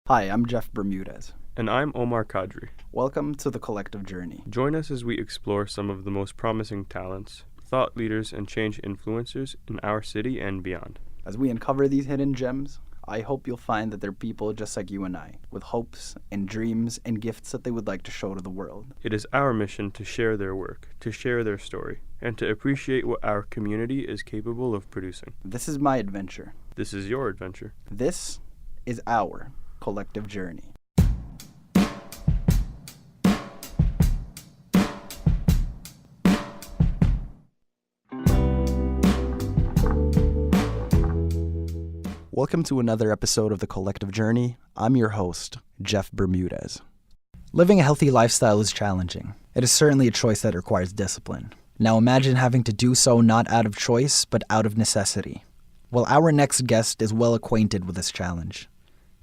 Hi, I'm Jeff Bermudez. And I'm Omar Kadri. Welcome to The Collective Journey. Join us as we explore some of the most promising talents, thought leaders, and change influencers in our city and beyond. As we uncover these hidden gems, I hope you'll find that they're people just like you and I, with hopes and dreams and gifts that they would like to show to the world. It is our mission to share their work, to share their story, and to appreciate what our community is capable of producing. This is my adventure. This is your adventure. This is our collective journey. Welcome to another episode of The Collective Journey. I'm your host, Jeff Bermudez. Living a healthy lifestyle is challenging. It is certainly a choice that requires discipline. Now imagine having to do so not out of choice, but out of necessity. Well, our next guest is well acquainted with this challenge.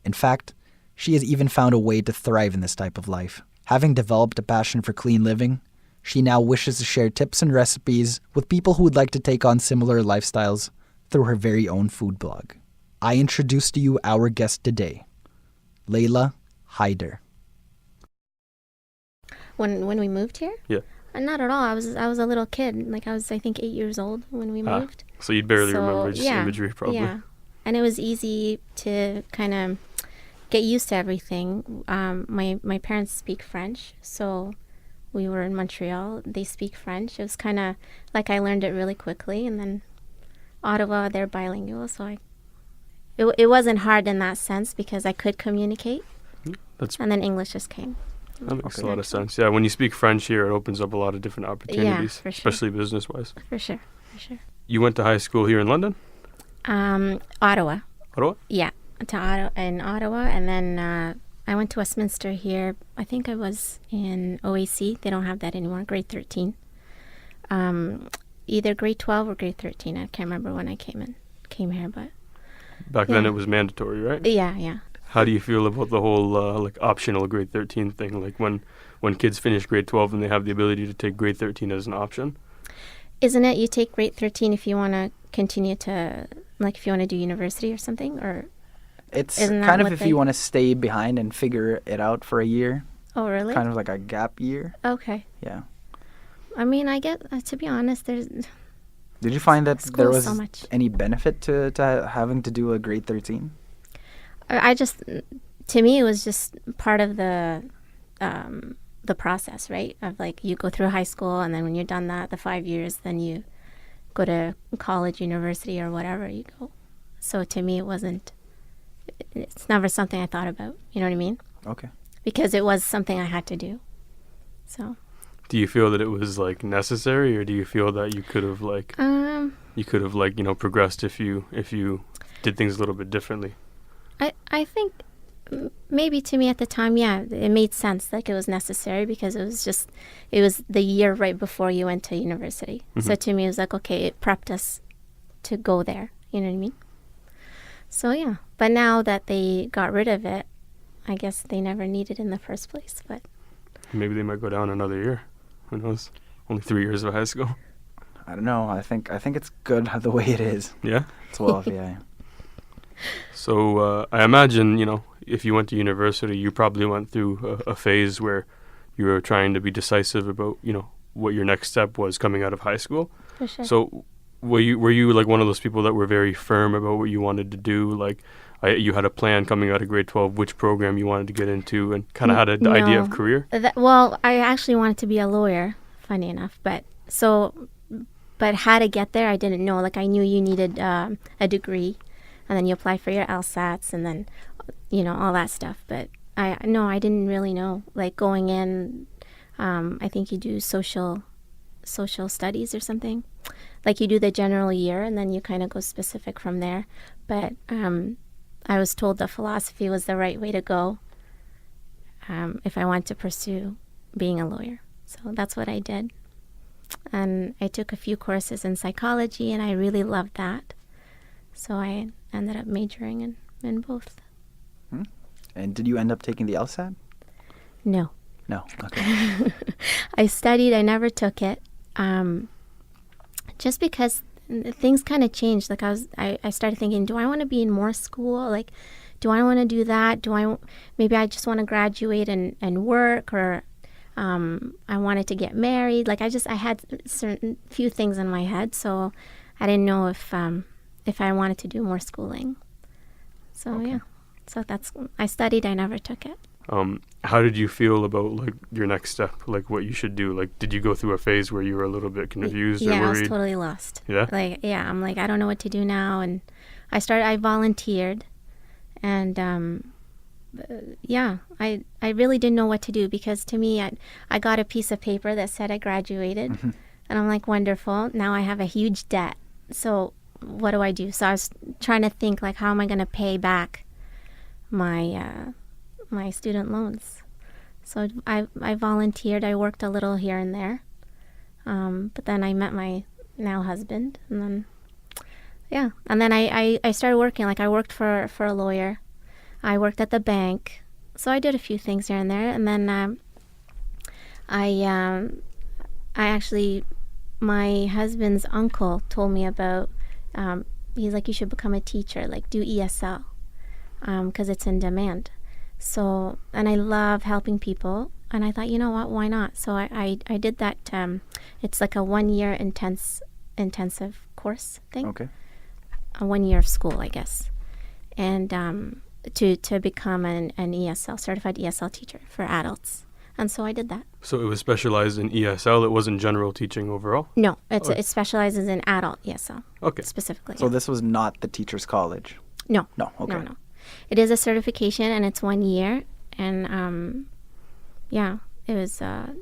In fact, she has even found a way to thrive in this type of life. Having developed a passion for clean living, she now wishes to share tips and recipes with people who would like to take on similar lifestyles through her very own food blog. I introduce to you our guest today, Laila Haider. When we moved here? Yeah. Not at all. I was a little kid. I think 8 years old when we moved. So you'd barely remember just imagery probably. Yeah. And it was easy to kind of get used to everything. My parents speak French, so we were in Montreal. They speak French. It was kind of like I learned it really quickly. And then Ottawa, they're bilingual, so it wasn't hard in that sense because I could communicate. And then English just came. That makes a lot of sense. Yeah, when you speak French here, it opens up a lot of different opportunities, for sure. Especially business-wise. For sure. You went to high school here in London? Ottawa. Ottawa? Yeah, in Ottawa, and then I went to Westminster here. I think I was in OAC. They don't have that anymore. Grade 13. Either grade 12 or grade 13. I can't remember when I came here, but back then it was mandatory, right? Yeah. How do you feel about the whole optional grade 13 thing? Like when kids finish grade 12 and they have the ability to take grade 13 as an option? Isn't it you take grade 13 if you want to continue to, if you want to do university or something? Or it's kind of if you want to stay behind and figure it out for a year. Oh, really? Kind of like a gap year. Okay. Yeah. I mean, I get, to be honest, there's... Did you find that there was so much. Any benefit to having to do a grade 13? To me, it was just part of the process, right? Of you go through high school, and then when you're done the 5 years, then you go to college, university, or whatever you go. So to me, it's never something I thought about. You know what I mean? Okay. Because it was something I had to do. So. Do you feel that it was necessary, or do you feel that you could have progressed if you did things a little bit differently? I think maybe to me at the time, yeah, it made sense. It was necessary because it was the year right before you went to university. Mm-hmm. So to me, it was okay, it prepped us to go there. You know what I mean? So yeah, but now that they got rid of it, I guess they never needed it in the first place. But maybe they might go down another year. Who knows? Only 3 years of high school. I don't know. I think it's good the way it is. Yeah? 12, yeah. So I imagine, if you went to university, you probably went through a phase where you were trying to be decisive about, what your next step was coming out of high school. For sure. So were you one of those people that were very firm about what you wanted to do? You had a plan coming out of grade 12, which program you wanted to get into, and kind of had an idea of career? I actually wanted to be a lawyer, funny enough. But how to get there, I didn't know. I knew you needed a degree, and then you apply for your LSATs, and then, all that stuff. But I didn't really know. Going in, I think you do social studies or something. You do the general year, and then you kind of go specific from there. But I was told that philosophy was the right way to go if I wanted to pursue being a lawyer. So that's what I did. And I took a few courses in psychology, and I really loved that. So I ended up majoring in both. And did you end up taking the LSAT? No. No, okay. I studied. I never took it. Just because things kind of changed. I started thinking, do I want to be in more school? do I want to do that? Maybe I just want to graduate and work, or I wanted to get married. Like I had certain few things in my head, so I didn't know if I wanted to do more schooling. So Okay. yeah, so I studied. I never took it. How did you feel about like your next step, like what you should do? Like, did you go through a phase where you were a little bit confused or Yeah, I worried? was totally lost. Yeah? Like, yeah, I'm like, I don't know what to do now. And I volunteered. And, yeah, I really didn't know what to do, because to me, I got a piece of paper that said I graduated. Mm-hmm. And I'm like, wonderful. Now I have a huge debt. So what do I do? So I was trying to think, like, how am I going to pay back my student loans? So I volunteered. I worked a little here and there. But then I met my now husband, and then, yeah. And then I started working. Like, I worked for a lawyer. I worked at the bank. So I did a few things here and there. And then I actually, my husband's uncle told me about, he's like, you should become a teacher, like do ESL, because it's in demand. So, and I love helping people, and I thought, you know what, why not? So I did that. It's like a 1 year intensive course thing. Okay. A 1 year of school, I guess, and to become an ESL, certified ESL teacher for adults. And so I did that. So it was specialized in ESL. It wasn't general teaching overall? No, it specializes in adult ESL. Okay. Specifically. So yeah. this was not the teacher's college? No. No, okay. No. It is a certification, and it's 1 year, and yeah, it was a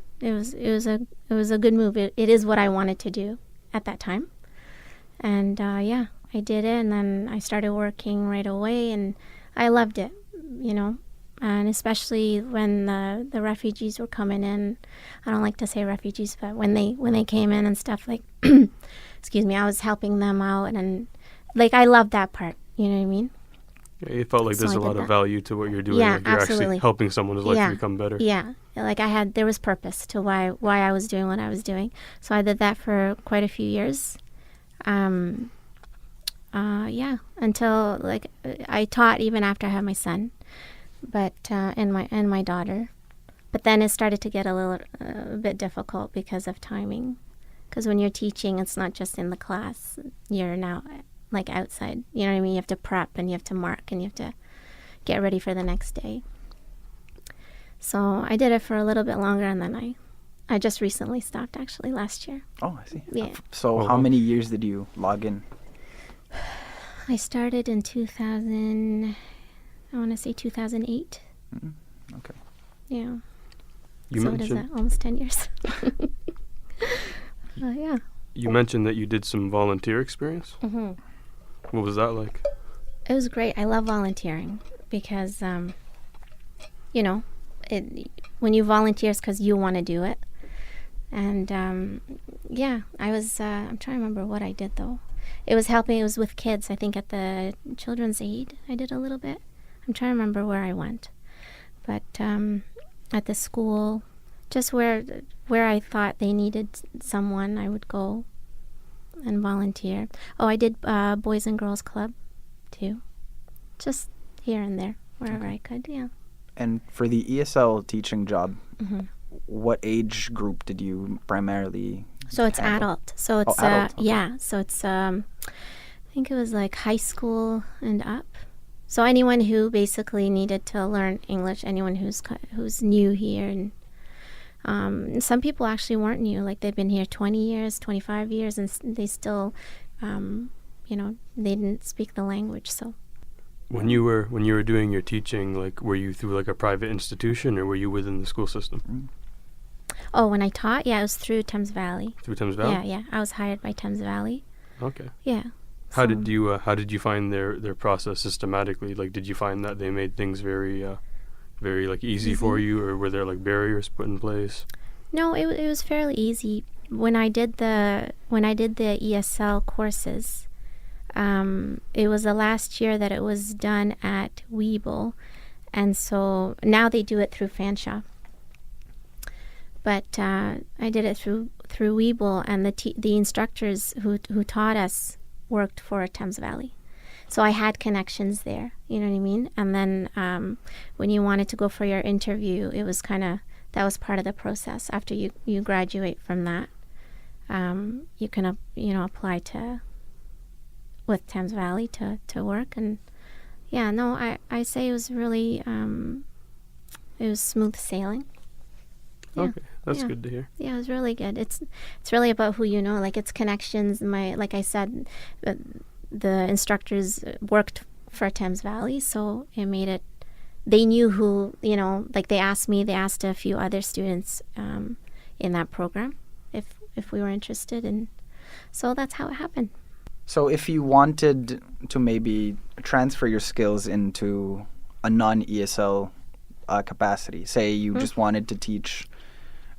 good move. It is what I wanted to do at that time, and yeah, I did it, and then I started working right away, and I loved it, you know, and especially when the refugees were coming in. I don't like to say refugees, but when they came in and stuff, like, excuse me, I was helping them out, and like I loved that part. You know what I mean? Yeah, it felt like So there's I a did lot that. of value to what you're doing. Yeah, like you're absolutely. actually helping someone's life to become better. Yeah, like there was purpose to why I was doing what I was doing. So I did that for quite a few years. Yeah, until like I taught even after I had my son, but and my daughter. But then it started to get a bit difficult because of timing. Because when you're teaching, it's not just in the class. You're now like outside. You know what I mean? You have to prep, and you have to mark, and you have to get ready for the next day. So I did it for a little bit longer, and then I just recently stopped, actually, last year. Oh, I see. Yeah. So Oh, how wow. many years did you log in? I started in 2000, I want to say 2008. Okay. Yeah. You So what is that? mentioned Almost 10 years. Yeah. you mentioned that you did some volunteer experience. Hmm. What was that like? It was great. I love volunteering because, you know, when you volunteer, it's because you want to do it. And, yeah, I was, I'm trying to remember what I did, though. It was with kids, I think, at the Children's Aid. I did a little bit. I'm trying to remember where I went. But at the school, just where I thought they needed someone, I would go and volunteer. Oh, I did Boys and Girls Club, too. Just here and there, wherever I could, yeah. And for the ESL teaching job, Hmm. what age group did you primarily So it's handle? adult. So it's adult, okay. yeah. So it's I think it was like high school and up. So anyone who basically needed to learn English, anyone who's new here, and some people actually weren't new. Like they've been here 20 years, 25 years, and they still, you know, they didn't speak the language. So When you were doing your teaching, like were you through like a private institution or were you within the school system? when I taught, yeah, it was through Thames Valley. Through Thames Valley? Yeah. I was hired by Thames Valley. Okay. Yeah. How So- did you find their process systematically? Like, did you find that they made things very like easy for you, or were there like barriers put in place? No, it was fairly easy. When I did the ESL courses, it was the last year that it was done at Weeble, and so now they do it through Fanshawe. But I did it through Weeble, and the instructors who taught us worked for Thames Valley. So I had connections there, you know what I mean? And then when you wanted to go for your interview, it was that was part of the process. After you graduate from that, you can, apply with Thames Valley to work. And yeah, no, I say it was really, it was smooth sailing. Yeah. Okay, that's good to hear. Yeah, it was really good. It's really about who you know. Like, it's connections. Like I said, the instructors worked for Thames Valley, so it made it. They knew who, like they asked a few other students in that program if we were interested, and so that's how it happened. So if you wanted to maybe transfer your skills into a non-ESL capacity, say you just wanted to teach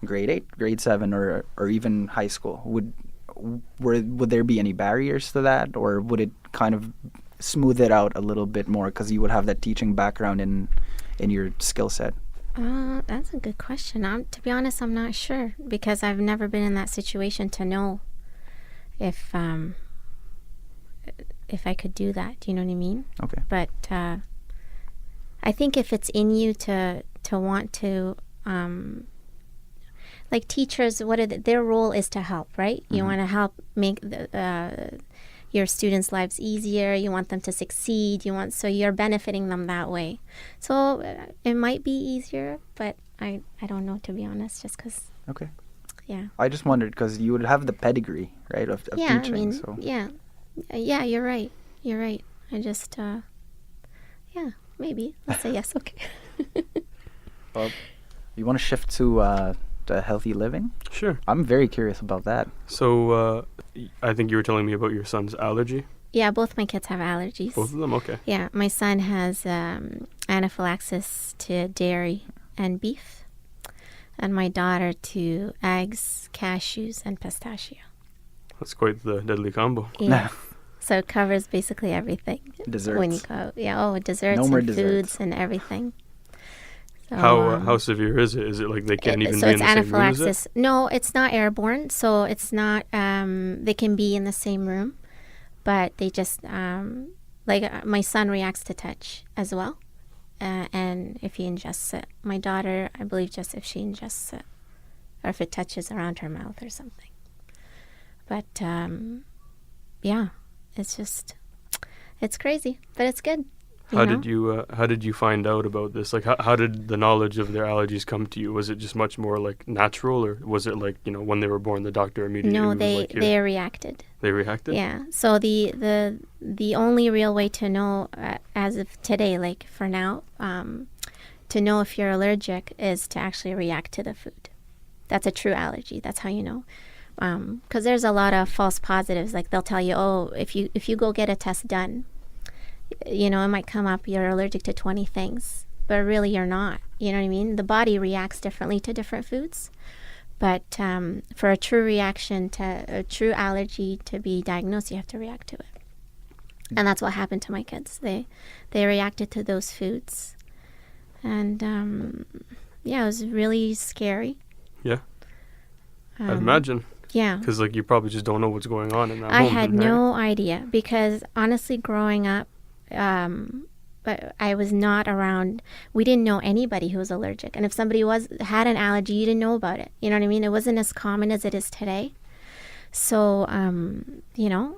grade 8, grade 7, or even high school, would there be any barriers to that, or would it kind of smooth it out a little bit more because you would have that teaching background in your skill set? That's a good question. To be honest, I'm not sure, because I've never been in that situation to know if I could do that. Do you know what I mean? Okay. But I think if it's in you to want to, like teachers, their role is to help, right? You want to help make your students' lives easier. You want them to succeed. So you're benefiting them that way. So it might be easier, but I don't know, to be honest, just because. Okay. Yeah. I just wondered because you would have the pedigree, right, of yeah, teaching. I mean, so. Yeah, you're right. I just, yeah, maybe. Let's say yes, okay. Well, you want to shift to healthy living? Sure. I'm very curious about that. So I think you were telling me about your son's allergy. Yeah, both my kids have allergies. Both of them? Okay. Yeah, my son has anaphylaxis to dairy and beef, and my daughter to eggs, cashews, and pistachio. That's quite the deadly combo. Yeah. So it covers basically everything. Desserts. When you go, desserts No more and desserts. foods and everything. So, How severe is it? Is it like they can't even so be it's in the same room as anaphylaxis. it? No, it's not airborne, so it's not. They can be in the same room, but they just my son reacts to touch as well, and if he ingests it. My daughter, I believe, just if she ingests it, or if it touches around her mouth or something. But yeah, it's crazy, but it's good. How did you find out about this? Like, how did the knowledge of their allergies come to you? Was it just much more like natural, or was it like, when they were born, the doctor immediately No, was they reacted. They reacted? Yeah. So the only real way to know as of today, like for now, to know if you're allergic is to actually react to the food. That's a true allergy. That's how you know. Because there's a lot of false positives. Like they'll tell you, oh, if you go get a test done, it might come up you're allergic to 20 things, but really you're not. You know what I mean? The body reacts differently to different foods. But for a true reaction to a true allergy to be diagnosed, you have to react to it. And that's what happened to my kids. They reacted to those foods. And it was really scary. Yeah. I'd imagine. Yeah. Because you probably just don't know what's going on in that I moment. had no idea, because honestly, growing up, but I was not around. We didn't know anybody who was allergic, and if somebody had an allergy, you didn't know about it. You know what I mean? It wasn't as common as it is today. So, I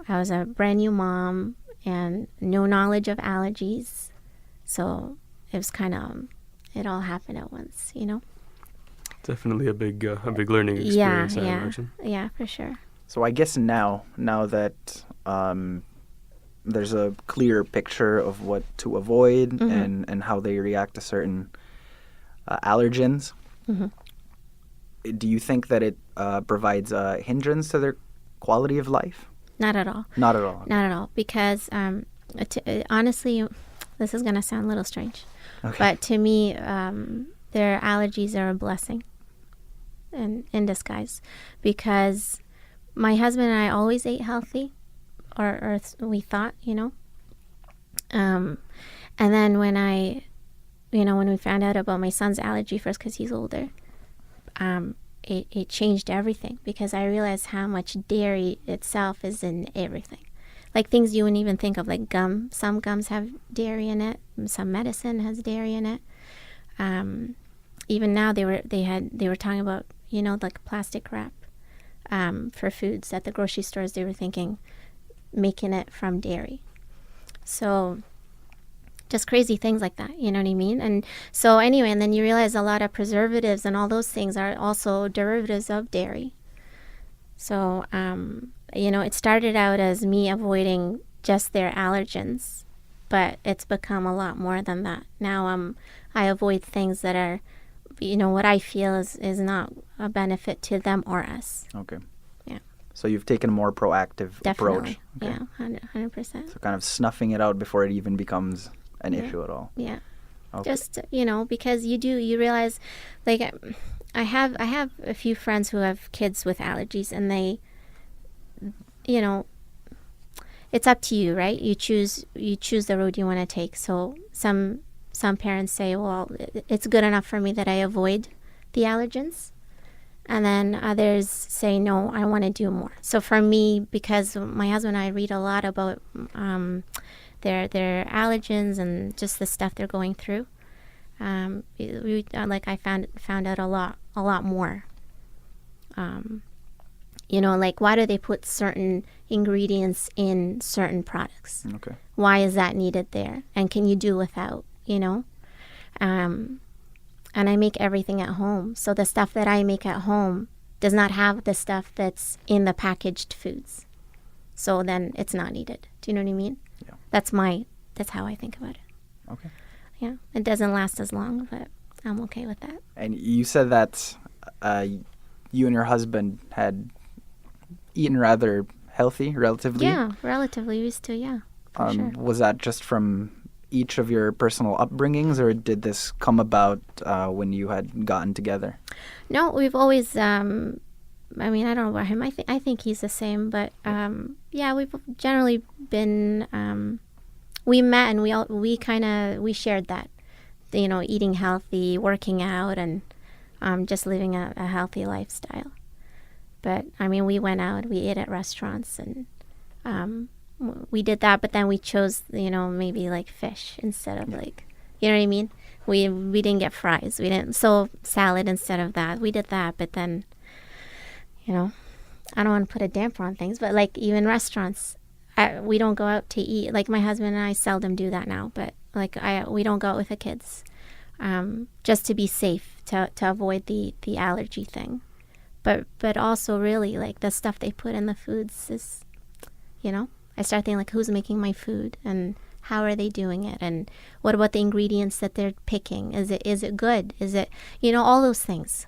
was a brand new mom and no knowledge of allergies. So it was kind of, it all happened at once. Definitely a big learning experience. I imagine. Yeah, for sure. So I guess now that there's a clear picture of what to avoid and how they react to certain allergens, do you think that it provides a hindrance to their quality of life? Not at all. Not at all. Not at all. Because honestly, this is going to sound a little strange, but to me, their allergies are a blessing in disguise, because my husband and I always ate healthy, or we thought, and then when we found out about my son's allergy first, because he's older, it changed everything, because I realized how much dairy itself is in everything. like things you wouldn't even think of, like gum. Some gums have dairy in it. Some medicine has dairy in it. Even now they were talking about, like plastic wrap for foods at the grocery stores. They were thinking making it from dairy. So just crazy things like that, you know what I mean? And so anyway, and then you realize a lot of preservatives and all those things are also derivatives of dairy. So, it started out as me avoiding just their allergens, but it's become a lot more than that. Now I avoid things that are, what I feel is not a benefit to them or us. Okay. Yeah. So you've taken a more proactive Definitely. approach. Okay. Yeah, 100%. So kind of snuffing it out before it even becomes an Yeah. issue at all. Yeah. Okay. Just, because you realize, like, I have a few friends who have kids with allergies, and they, it's up to you, right? You choose the road you want to take. So some parents say, well, it's good enough for me that I avoid the allergens. And then others say, no, I want to do more. So for me, because my husband and I read a lot about their allergens and just the stuff they're going through, I found out a lot more. Like, why do they put certain ingredients in certain products? Okay. Why is that needed there? And can you do without, And I make everything at home. So the stuff that I make at home does not have the stuff that's in the packaged foods. So then it's not needed. Do you know what I mean? Yeah. That's how I think about it. Okay. Yeah. It doesn't last as long, but I'm okay with that. And you said that you and your husband had eaten rather healthy, relatively. Yeah, relatively used to, yeah. For sure. Was that just from each of your personal upbringings, or did this come about when you had gotten together? No, we've always, I don't know about him. I think he's the same, but we've generally been, we met and we shared that, eating healthy, working out, and just living a healthy lifestyle. But we went out, we ate at restaurants, and we did that, but then we chose, maybe like fish instead of like, you know what I mean? We didn't get fries. So salad instead of that. We did that, but then, I don't want to put a damper on things, but like even restaurants, we don't go out to eat. Like my husband and I seldom do that now, but like we don't go out with the kids, just to be safe, to avoid the allergy thing. But also really like the stuff they put in the foods is, I start thinking like, who's making my food and how are they doing it? And what about the ingredients that they're picking? Is it good? Is it, all those things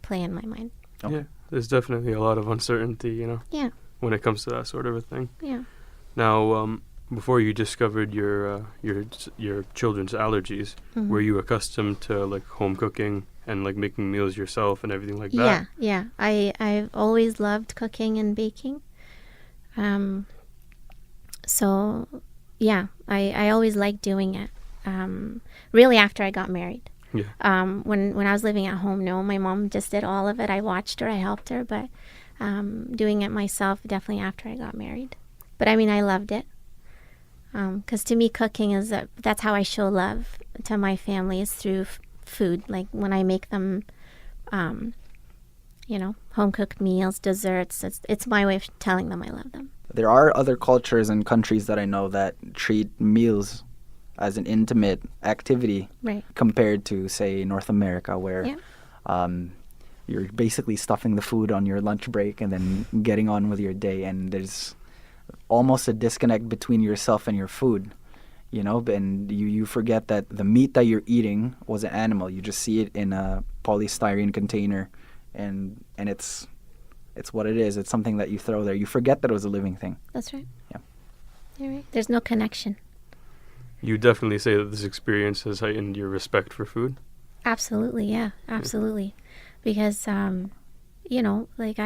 play in my mind. Okay. Yeah, there's definitely a lot of uncertainty, Yeah. when it comes to that sort of a thing. Yeah. Now, before you discovered your children's allergies, Mm-hmm. were you accustomed to like home cooking and like making meals yourself and everything like that? Yeah. I've always loved cooking and baking. So, yeah, I always liked doing it. Really after I got married. Yeah. When I was living at home, no, my mom just did all of it. I watched her, I helped her, but doing it myself definitely after I got married. But I loved it. Because to me, cooking that's how I show love to my family, is through food. Like when I make them, home cooked meals, desserts. It's my way of telling them I love them. There are other cultures and countries that I know that treat meals as an intimate activity, Right. compared to, say, North America, where you're basically stuffing the food on your lunch break and then getting on with your day. And there's almost a disconnect between yourself and your food, and you forget that the meat that you're eating was an animal. You just see it in a polystyrene container, and it's what it is. It's something that you throw there. You forget that it was a living thing. That's right. Yeah. You're right. There's no connection. You definitely say that this experience has heightened your respect for food? Absolutely, yeah, absolutely. Because, like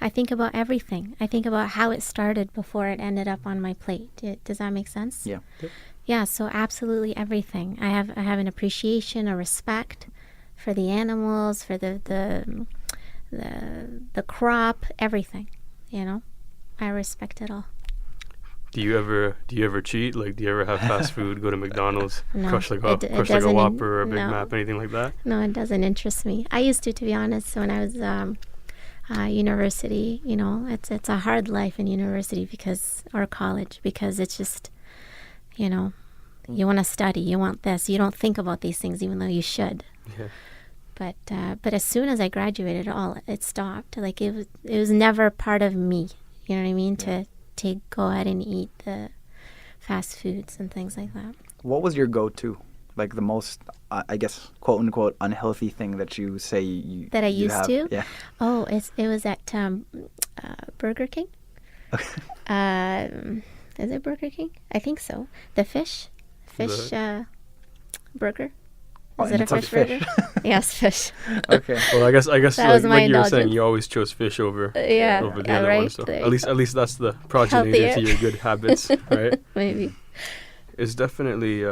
I think about everything. I think about how it started before it ended up on my plate. Does that make sense? Yeah. Yeah, so absolutely everything. I have an appreciation, a respect for the animals, for the crop, everything. I respect it all. Do you ever cheat? Like, do you ever have fast food? Go to McDonald's, No, crush like it a doesn't Whopper or a Big no. Mac, anything like that? No, it doesn't interest me. I used to be honest, when I was university. You know, it's a hard life in university or college, because it's just, you know, you want to study, you want this, you don't think about these things even though you should. Yeah. But as soon as I graduated, it stopped. Like it was never part of me. You know what I mean? Yeah. To go out and eat the fast foods and things like that. What was your go-to? Like the most, I guess, quote unquote, unhealthy thing that you say you That I you used have? to? Yeah. Oh, it was at Burger King. Is it Burger King? I think so. The fish burger. Oh, Is and it a it's a fish fish. burger? Yes, fish. Okay. Well, I guess That was like, my like you were saying, indulgence. you always chose fish over Yeah, over the yeah, other right. one. So There at least that's the progenitor to Healthier. your good habits, right? Maybe. It's definitely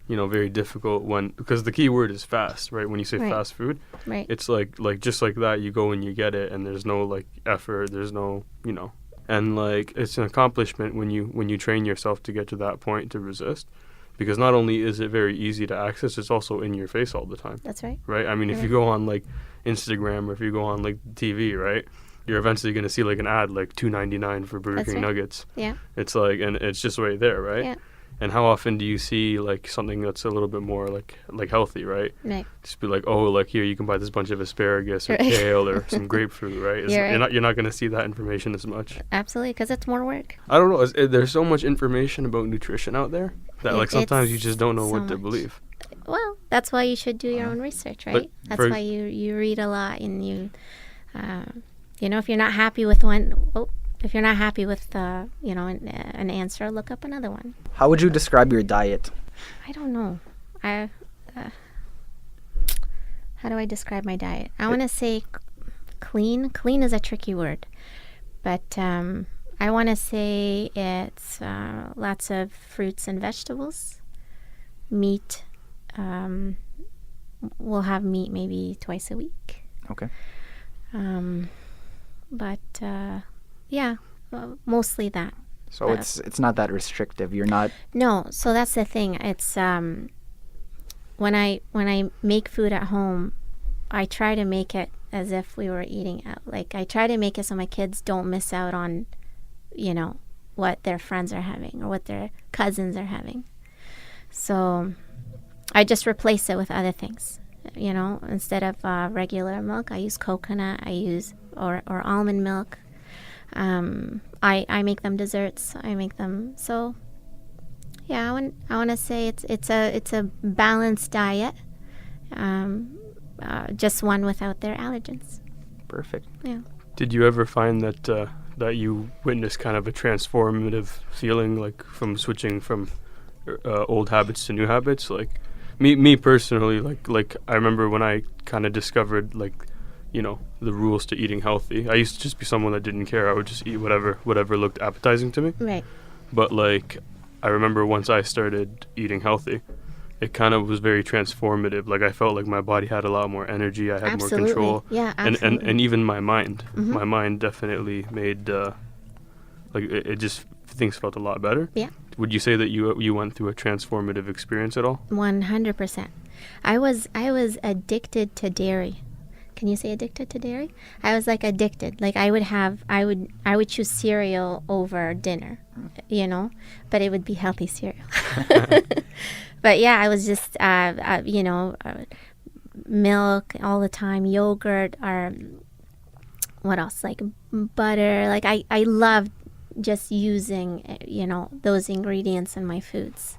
very difficult because the key word is fast, right? When you say Right. fast food, Right. it's like just like that, you go and you get it, and there's no like effort, there's no and like it's an accomplishment when you train yourself to get to that point to resist, because not only is it very easy to access, it's also in your face all the time, That's right. right? I mean, if you go on like Instagram or if you go on like TV, right, you're eventually going to see like an ad like $2.99 for Burger That's King right. nuggets. Yeah. It's like, and it's just right there, right? Yeah. And how often do you see like something that's a little bit more like healthy, right? Right. Just be like, oh, like here you can buy this bunch of asparagus or Right. kale or some grapefruit, right? You're right. You're not going to see that information as much. Absolutely, because it's more work. I don't know. There's so much information about nutrition out there that like sometimes you It's just don't know so what to much. believe. Well, that's why you should do your own research, right? That's for- why you read a lot, and if you're not happy with if you're not happy with an answer, look up another one. How would you describe your diet? I don't know. How do I describe my diet? I want to say clean. Clean is a tricky word, but I want to say it's lots of fruits and vegetables, meat. We'll have meat maybe twice a week. Okay. Mostly that. So it's not that restrictive. You're not. No, so that's the thing. It's when I make food at home, I try to make it as if we were eating out. Like I try to make it so my kids don't miss out on, what their friends are having or what their cousins are having. So I just replace it with other things. Instead of regular milk, I use coconut. I use or almond milk. I make them desserts. I make them so. Yeah, I want to say it's a balanced diet. Just one without their allergens. Perfect. Yeah. Did you ever find that you witnessed kind of a transformative feeling, like from switching from old habits to new habits? Like me personally, like I remember when I kind of discovered the rules to eating healthy. I used to just be someone that didn't care. I would just eat whatever looked appetizing to me. Right. But like I remember once I started eating healthy, it kind of was very transformative. Like I felt like my body had a lot more energy. I had Absolutely. more control. Yeah, absolutely. And even my mind. Mhm. My mind definitely made it just things felt a lot better. Yeah. Would you say that you went through a transformative experience at all? 100%. I was addicted to dairy. Can you say addicted to dairy? I was like addicted. Like I would choose cereal over dinner, but it would be healthy cereal. But yeah, I was just milk all the time, yogurt, or what else? Like butter. Like I loved just using those ingredients in my foods.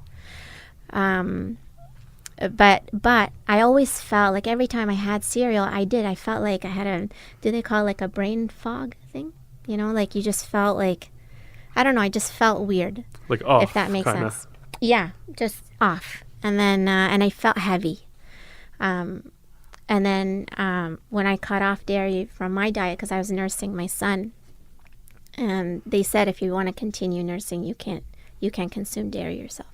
But I always felt like every time I had cereal, I felt like I had do they call it like a brain fog thing? Like you just felt like, I don't know, I just felt weird. Like off, if that makes kinda. sense. Yeah, just off. And then, and I felt heavy. And then when I cut off dairy from my diet, because I was nursing my son, and they said if you want to continue nursing, you can't consume dairy yourself.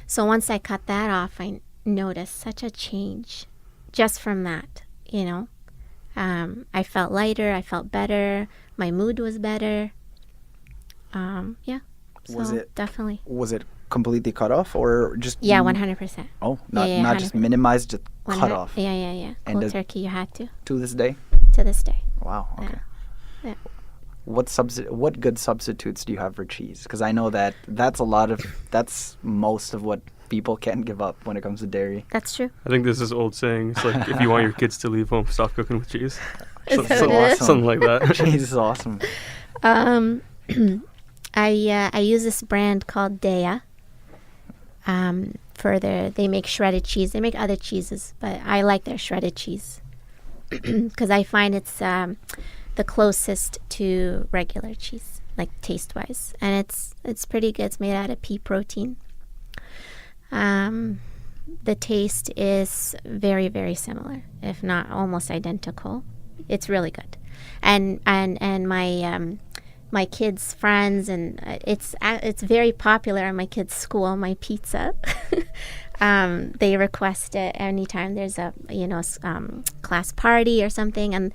So once I cut that off, I noticed such a change just from that, I felt lighter, I felt better, my mood was better. Yeah. Was So it definitely. was it completely cut off or just Yeah, 100%. Oh, not Yeah, not just 100%. minimized, just cut 100 off Yeah. And Cold does- turkey, you had to to this day? this day. Wow. Okay. Yeah. What good substitutes do you have for cheese? Because I know that's most of what people can't give up when it comes to dairy. That's true. I think this is old saying. It's like if you want your kids to leave home, stop cooking with cheese. Is that what it is? Something like that. Cheese is awesome. I use this brand called Dea. They make shredded cheese. They make other cheeses, but I like their shredded cheese because I find it's the closest to regular cheese, like taste wise, and it's pretty good. It's made out of pea protein. The taste is very, very similar, if not almost identical. It's really good, and my kids' friends, and it's very popular in my kids' school. My pizza, they request it anytime there's a class party or something, and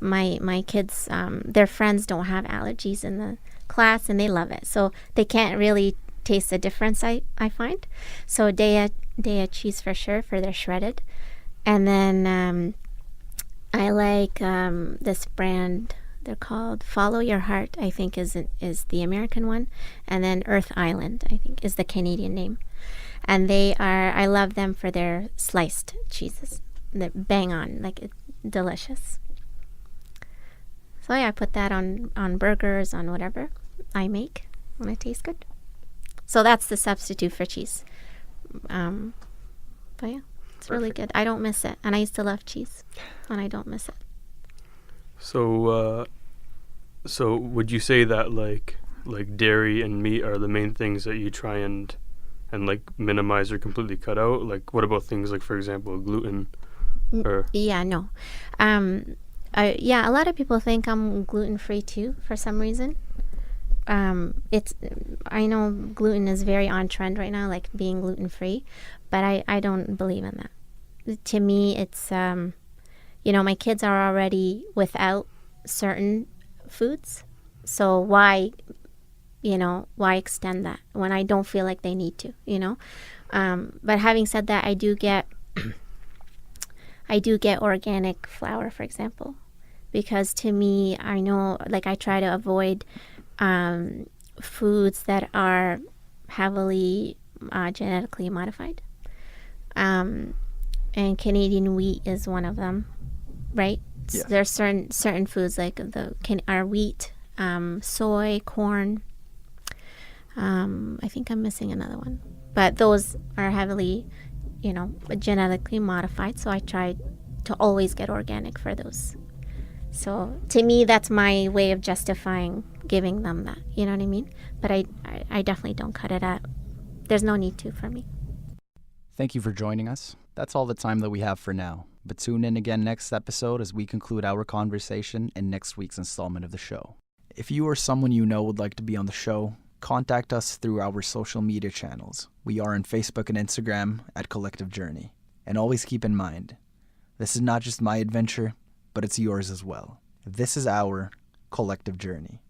my kids, their friends don't have allergies in the class, and they love it, so they can't really taste the difference. I find so Dea cheese for sure for their shredded, and then I like this brand. They're called Follow Your Heart, I think is the American one. And then Earth Island, I think, is the Canadian name. And I love them for their sliced cheeses. They're bang on, delicious. So yeah, I put that on burgers, on whatever I make, and it tastes good. So that's the substitute for cheese. But yeah, it's really good. I don't miss it. And I used to love cheese, and I don't miss it. So would you say that like dairy and meat are the main things that you try and like minimize or completely cut out? Like, what about things like, for example, gluten? Or Yeah, no. A lot of people think I'm gluten free too for some reason. I know gluten is very on trend right now, like being gluten free, but I don't believe in that. To me, it's my kids are already without certain foods, so why extend that when I don't feel like they need to, but having said that, I do get organic flour, for example, because to me, I know, like, I try to avoid foods that are heavily genetically modified, and Canadian wheat is one of them, right? Yes. There's certain foods like our wheat, soy, corn. I think I'm missing another one, but those are heavily, genetically modified. So I try to always get organic for those. So to me, that's my way of justifying giving them that. You know what I mean? But I definitely don't cut it out. There's no need to for me. Thank you for joining us. That's all the time that we have for now. But tune in again next episode as we conclude our conversation in next week's installment of the show. If you or someone you know would like to be on the show, contact us through our social media channels. We are on Facebook and Instagram at Collective Journey. And always keep in mind, this is not just my adventure, but it's yours as well. This is our collective journey.